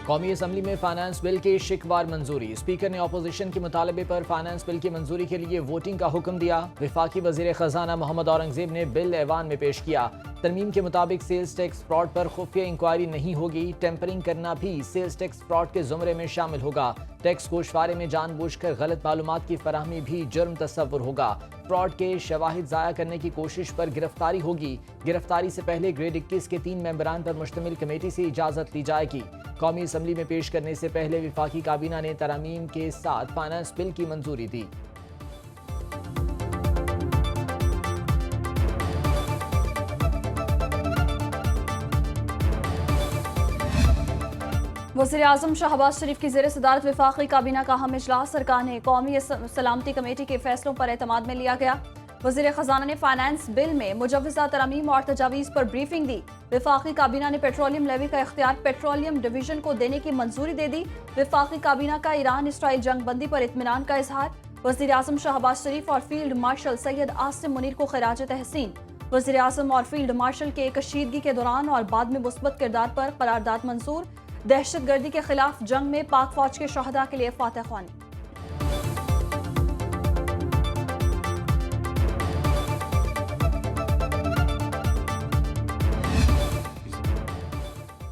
قومی اسمبلی میں finance bill کی شکوار منظوری، اسپیکر نے اپوزیشن کے مطالبے پر فائنانس بل کی منظوری کے لیے ووٹنگ کا حکم دیا۔ وفاقی وزیر خزانہ محمد اورنگزیب نے بل ایوان میں پیش کیا۔ ترمیم کے مطابق سیلز ٹیکس فراڈ پر خفیہ انکوائری نہیں ہوگی، ٹیمپرنگ کرنا بھی سیلز ٹیکس فراڈ کے زمرے میں شامل ہوگا۔ ٹیکس گوشوارے میں جان بوجھ کر غلط معلومات کی فراہمی بھی جرم تصور ہوگا۔ فراڈ کے شواہد ضائع کرنے کی کوشش پر گرفتاری ہوگی۔ گرفتاری سے پہلے گریڈ 21 کے 3 ممبران پر مشتمل کمیٹی سے اجازت لی جائے گی۔ قومی اسمبلی میں پیش کرنے سے پہلے وفاقی کابینہ نے ترامیم کے ساتھ فائنانس بل کی منظوری دی۔ وزیراعظم شہباز شریف کی زیر صدارت وفاقی کابینہ کا اہم اجلاس ارکان قومی سلامتی کمیٹی کے فیصلوں پر اعتماد میں لیا گیا۔ وزیر خزانہ نے فائنانس بل میں مجوزہ ترامیم اور تجاویز پر بریفنگ دی۔ وفاقی کابینہ نے پیٹرولیم لیوی کا اختیار پیٹرولیم ڈویژن کو دینے کی منظوری دے دی۔ وفاقی کابینہ کا ایران اسرائیل جنگ بندی پر اطمینان کا اظہار۔ وزیراعظم شہباز شریف اور فیلڈ مارشل سید عاصم منیر کو خراج تحسین۔ وزیراعظم اور فیلڈ مارشل کے کشیدگی کے دوران اور بعد میں مثبت کردار پر قرارداد منظور۔ دہشت گردی کے خلاف جنگ میں پاک فوج کے شہداء کے لیے فاتح خوانی۔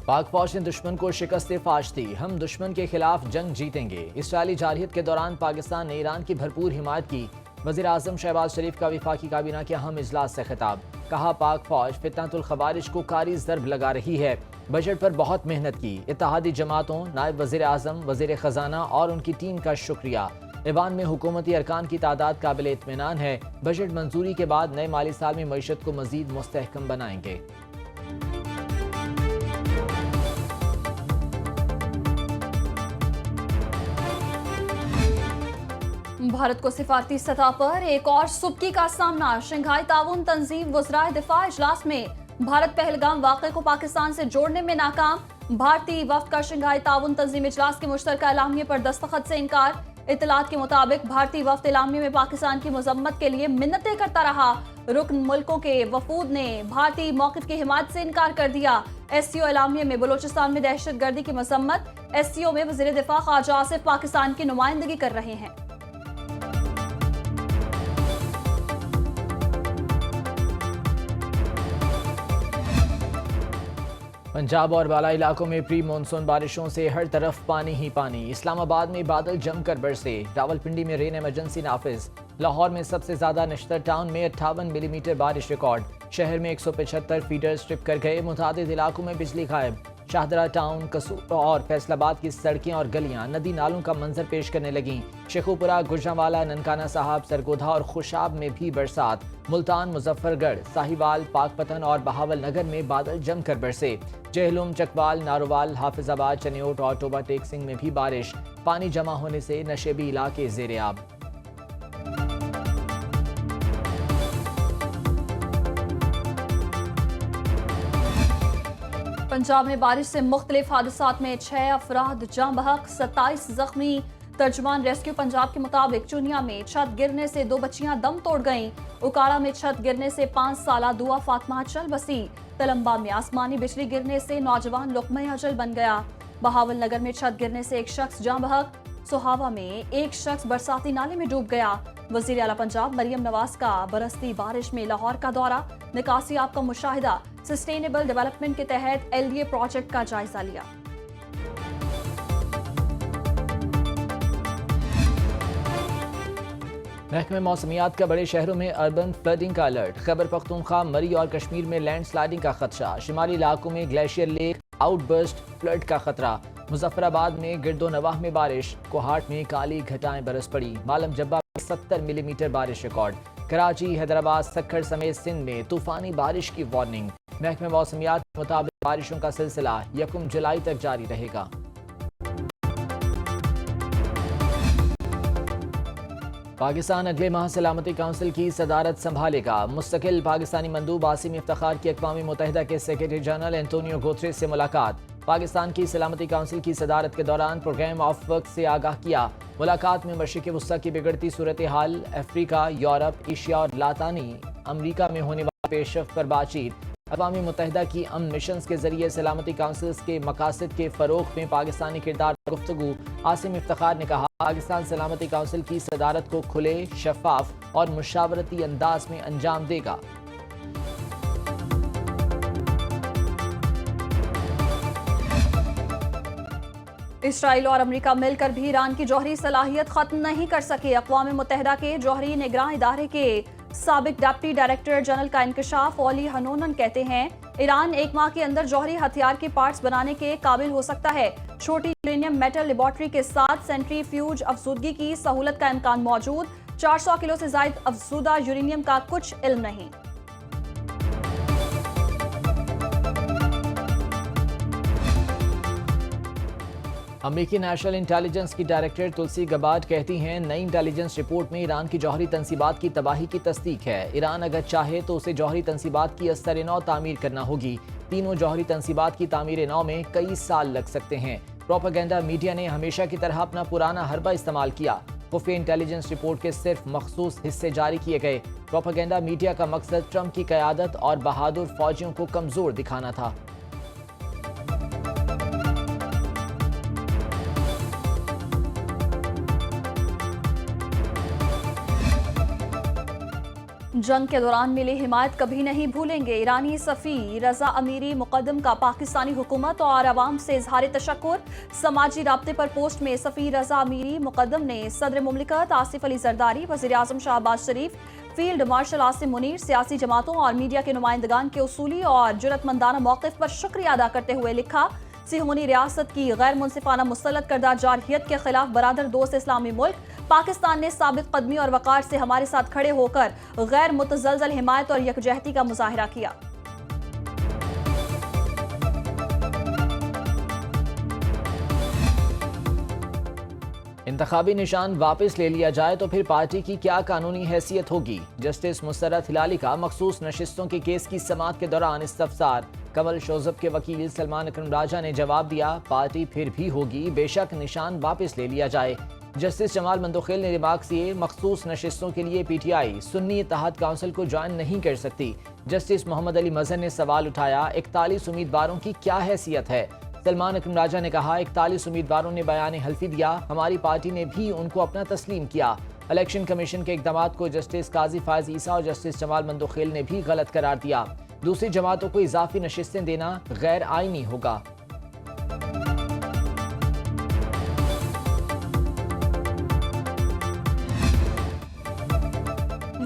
پاک فوج نے دشمن کو شکست فاش دی، ہم دشمن کے خلاف جنگ جیتیں گے۔ اسرائیلی جارحیت کے دوران پاکستان نے ایران کی بھرپور حمایت کی۔ وزیراعظم شہباز شریف کا وفاقی کابینہ کے اہم اجلاس سے خطاب، کہا پاک فوج فتنۃ الخوارج کو کاری ضرب لگا رہی ہے، بجٹ پر بہت محنت کی۔ اتحادی جماعتوں، نائب وزیر اعظم، وزیر خزانہ اور ان کی ٹیم کا شکریہ۔ ایوان میں حکومتی ارکان کی تعداد قابل اطمینان ہے، بجٹ منظوری کے بعد نئے مالی سال میں معیشت کو مزید مستحکم بنائیں گے۔ بھارت کو سفارتی سطح پر ایک اور سبکی کا سامنا، شنگھائی تعاون تنظیم وزرائے دفاع اجلاس میں بھارت پہلگام واقعے کو پاکستان سے جوڑنے میں ناکام۔ بھارتی وفد کا شنگھائی تعاون تنظیم اجلاس کے مشترکہ اعلامیے پر دستخط سے انکار۔ اطلاعات کے مطابق بھارتی وفد اعلامیے میں پاکستان کی مذمت کے لیے منتیں کرتا رہا۔ رکن ملکوں کے وفود نے بھارتی موقف کی حمایت سے انکار کر دیا۔ ایس سی او اعلامیے میں بلوچستان میں دہشت گردی کی مذمت۔ ایس سی او میں وزیر دفاع خواجہ آصف پاکستان کی نمائندگی کر رہے ہیں۔ پنجاب اور بالائی علاقوں میں پری مونسون بارشوں سے ہر طرف پانی ہی پانی۔ اسلام آباد میں بادل جم کر برسے، راولپنڈی میں رین ایمرجنسی نافذ۔ لاہور میں سب سے زیادہ نشتر ٹاؤن میں 58 ملی میٹر بارش ریکارڈ۔ شہر میں 175 فیڈر سٹرپ کر گئے، متعدد علاقوں میں بجلی غائب۔ شاہدرہ ٹاؤن، قصور اور فیصل آباد کی سڑکیں اور گلیاں ندی نالوں کا منظر پیش کرنے لگیں۔ شیخوپورہ، گجرانوالہ، ننکانہ صاحب، سرگودھا اور خوشاب میں بھی برسات۔ ملتان، مظفر گڑھ، ساہیوال، پاک پتن اور بہاول نگر میں بادل جم کر برسے۔ جہلم، چکوال، ناروال، حافظ آباد، چنیوٹ اور ٹوبہ ٹیک سنگھ میں بھی بارش۔ پانی جمع ہونے سے نشیبی علاقے زیر آب۔ پنجاب میں بارش سے مختلف حادثات میں 6 افراد جاں بحق، 27 زخمی۔ ترجمان ریسکیو پنجاب کے مطابق چونیا میں چھت گرنے سے 2 بچیاں دم توڑ گئیں۔ اکاڑا میں چھت گرنے سے 5 سالہ دعا فاطمہ چل بسی۔ تلمبا میں آسمانی بجلی گرنے سے نوجوان لقمہ اجل بن گیا۔ بہاول نگر میں چھت گرنے سے ایک شخص جاں بحق۔ سہاوا میں ایک شخص برساتی نالے میں ڈوب گیا۔ وزیر اعلیٰ پنجاب مریم نواز کا برستی بارش میں لاہور کا دورہ، نکاسی آب کا مشاہدہ، سسٹینیبل ڈیولپمنٹ کے تحت LDA پروجیکٹ کا جائزہ لیا۔ محکمہ موسمیات کا بڑے شہروں میں اربن فلڈنگ کا الرٹ۔ خیبر پختونخوا، مری اور کشمیر میں لینڈ سلائیڈنگ کا خدشہ۔ شمالی علاقوں میں glacier lake outburst flood کا خطرہ۔ مظفر آباد میں گرد و نواح میں بارش۔ کوہاٹ میں کالی گھٹائیں برس پڑی۔ مالم جبہ میں 70 ملی میٹر بارش ریکارڈ۔ کراچی، حیدرآباد، سکھڑ سمیت سندھ میں طوفانی بارش کی وارننگ۔ محکمہ موسمیات کے مطابق بارشوں کا سلسلہ 1 جولائی تک جاری رہے گا۔ پاکستان اگلے ماہ سلامتی کونسل کی صدارت سنبھالے گا۔ مستقل پاکستانی مندوب عاصم افتخار کی اقوام متحدہ کے سیکرٹری جنرل اینٹونیو گوتریس سے ملاقات۔ پاکستان کی سلامتی کونسل کی صدارت کے دوران پروگرام آف ورک سے آگاہ کیا۔ ملاقات میں مشرق وسطی کی بگڑتی صورتحال، افریقہ، یورپ، ایشیا اور لاطینی امریکہ میں ہونے والی پیش رفت پر بات چیت۔ اقوام متحدہ کی امن مشنز کے ذریعے سلامتی کونسلز کے مقاصد کے فروغ میں پاکستانی کردار گفتگو۔ عاصم افتخار نے کہا پاکستان سلامتی کونسل کی صدارت کو کھلے، شفاف اور مشاورتی انداز میں انجام دے گا۔ اسرائیل اور امریکہ مل کر بھی ایران کی جوہری صلاحیت ختم نہیں کر سکے۔ اقوام متحدہ کے جوہری نگراں ادارے کے سابق ڈپٹی ڈائریکٹر جنرل کا انکشاف اولی ہنونن کہتے ہیں ایران 1 ماہ کے اندر جوہری ہتھیار کے پارٹس بنانے کے قابل ہو سکتا ہے۔ چھوٹی یورینیم میٹل لیبارٹری کے ساتھ سینٹری فیوج افزودگی کی سہولت کا امکان موجود۔ 400 کلو سے زائد افزودہ یورینیم کا کچھ علم نہیں۔ امریکی نیشنل انٹیلیجنس کی ڈائریکٹر تلسی گبارڈ کہتی ہیں نئی انٹیلیجنس رپورٹ میں ایران کی جوہری تنصیبات کی تباہی کی تصدیق ہے۔ ایران اگر چاہے تو اسے جوہری تنصیبات کی ازسر نو تعمیر کرنا ہوگی۔ تینوں جوہری تنصیبات کی تعمیر نو میں کئی سال لگ سکتے ہیں۔ پروپیگنڈا میڈیا نے ہمیشہ کی طرح اپنا پرانا حربہ استعمال کیا۔ خفیہ انٹیلیجنس رپورٹ کے صرف مخصوص حصے جاری کیے گئے۔ پروپیگنڈا میڈیا کا مقصد ٹرمپ کی قیادت اور بہادر فوجیوں کو کمزور دکھانا تھا۔ جنگ کے دوران ملی حمایت کبھی نہیں بھولیں گے۔ ایرانی سفیر رضا امیری مقدم کا پاکستانی حکومت اور عوام سے اظہار تشکر۔ سماجی رابطے پر پوسٹ میں سفیر رضا امیری مقدم نے صدر مملکت آصف علی زرداری، وزیر اعظم شہباز شریف، فیلڈ مارشل عاصم منیر، سیاسی جماعتوں اور میڈیا کے نمائندگان کے اصولی اور جرأتمندانہ موقف پر شکریہ ادا کرتے ہوئے لکھا صہیونی ریاست کی غیر منصفانہ مسلط کردہ جارحیت کے خلاف برادر دوست اسلامی ملک پاکستان نے ثابت قدمی اور وقار سے ہمارے ساتھ کھڑے ہو کر غیر متزلزل حمایت اور یکجہتی کا مظاہرہ کیا۔ انتخابی نشان واپس لے لیا جائے تو پھر پارٹی کی کیا قانونی حیثیت ہوگی؟ جسٹس مسرت ہلالی کا مخصوص نشستوں کے کیس کی سماعت کے دوران استفسار۔ کمل شوذب کے وکیل سلمان اکرم راجہ نے جواب دیا پارٹی پھر بھی ہوگی بے شک نشان واپس لے لیا جائے۔ جسٹس جمال مندوخیل نے ریمارکس کیے مخصوص نشستوں کے لیے پی ٹی آئی سنی اتحاد کونسل کو جوائن نہیں کر سکتی۔ جسٹس محمد علی مظہر نے سوال اٹھایا 41 امیدواروں کی کیا حیثیت ہے؟ سلمان اکرم راجہ نے کہا 41 امیدواروں نے بیان حلفی دیا، ہماری پارٹی نے بھی ان کو اپنا تسلیم کیا۔ الیکشن کمیشن کے اقدامات کو جسٹس قاضی فائز عیسیٰ اور جسٹس جمال مندوخیل نے بھی غلط قرار دیا۔ دوسری جماعتوں کو اضافی نشستیں دینا غیر آئینی ہوگا۔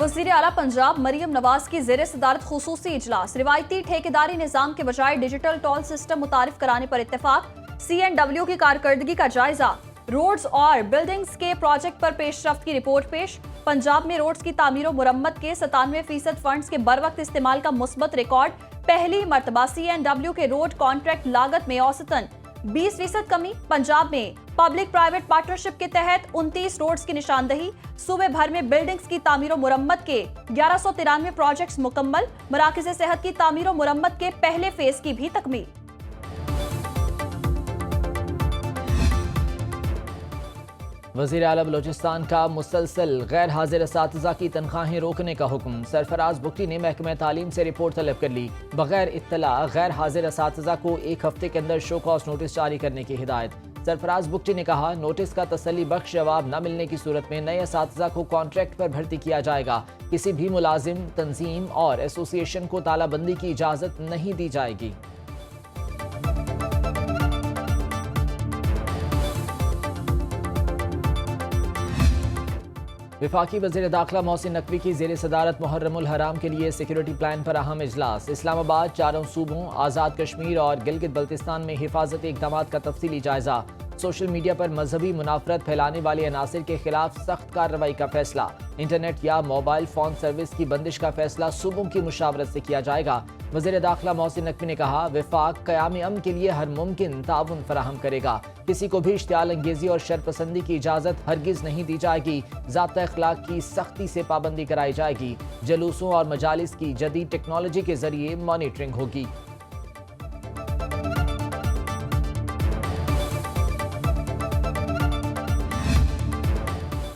وزیر اعلیٰ پنجاب مریم نواز کی زیر صدارت خصوصی اجلاس۔ روایتی ٹھیکیداری نظام کے بجائے ڈیجیٹل ٹول سسٹم متعارف کرانے پر اتفاق۔ سی این ڈبلیو کی کارکردگی کا جائزہ۔ روڈز اور بلڈنگز کے پروجیکٹ پر پیش رفت کی رپورٹ پیش۔ پنجاب میں روڈز کی تعمیر و مرمت کے 97% فنڈز کے بروقت استعمال کا مثبت ریکارڈ۔ پہلی مرتبہ سی این ڈبلیو کے روڈ کانٹریکٹ لاگت میں اوسطاً 20% کمی۔ پنجاب میں پبلک پرائیویٹ پارٹنرشپ کے تحت 29 روڈز کی نشاندہی۔ صوبے بھر میں بلڈنگز کی تعمیر و مرمت کے 1193 پروجیکٹس مکمل۔ مراکز صحت کی تعمیر و مرمت کے پہلے فیز کی بھی تکمیل۔ وزیر اعلیٰ بلوچستان کا مسلسل غیر حاضر اساتذہ کی تنخواہیں روکنے کا حکم۔ سرفراز بگٹی نے محکمہ تعلیم سے رپورٹ طلب کر لی۔ بغیر اطلاع غیر حاضر اساتذہ کو 1 ہفتے کے اندر شو کاز نوٹس جاری کرنے کی ہدایت۔ سرفراز بگٹی نے کہا نوٹس کا تسلی بخش جواب نہ ملنے کی صورت میں نئے اساتذہ کو کانٹریکٹ پر بھرتی کیا جائے گا۔ کسی بھی ملازم، تنظیم اور ایسوسی ایشن کو تالہ بندی کی اجازت نہیں دی جائے گی۔ وفاقی وزیر داخلہ محسن نقوی کی زیر صدارت محرم الحرام کے لیے سیکیورٹی پلان پر اہم اجلاس۔ اسلام آباد، چاروں صوبوں، آزاد کشمیر اور گلگت بلتستان میں حفاظتی اقدامات کا تفصیلی جائزہ۔ سوشل میڈیا پر مذہبی منافرت پھیلانے والے عناصر کے خلاف سخت کارروائی کا فیصلہ۔ انٹرنیٹ یا موبائل فون سروس کی بندش کا فیصلہ صوبوں کی مشاورت سے کیا جائے گا۔ وزیر داخلہ محسن نقوی نے کہا وفاق قیام امن کے لیے ہر ممکن تعاون فراہم کرے گا۔ کسی کو بھی اشتعال انگیزی اور شرپسندی کی اجازت ہرگز نہیں دی جائے گی۔ ضابطۂ اخلاق کی سختی سے پابندی کرائی جائے گی۔ جلوسوں اور مجالس کی جدید ٹیکنالوجی کے ذریعے مانیٹرنگ ہوگی۔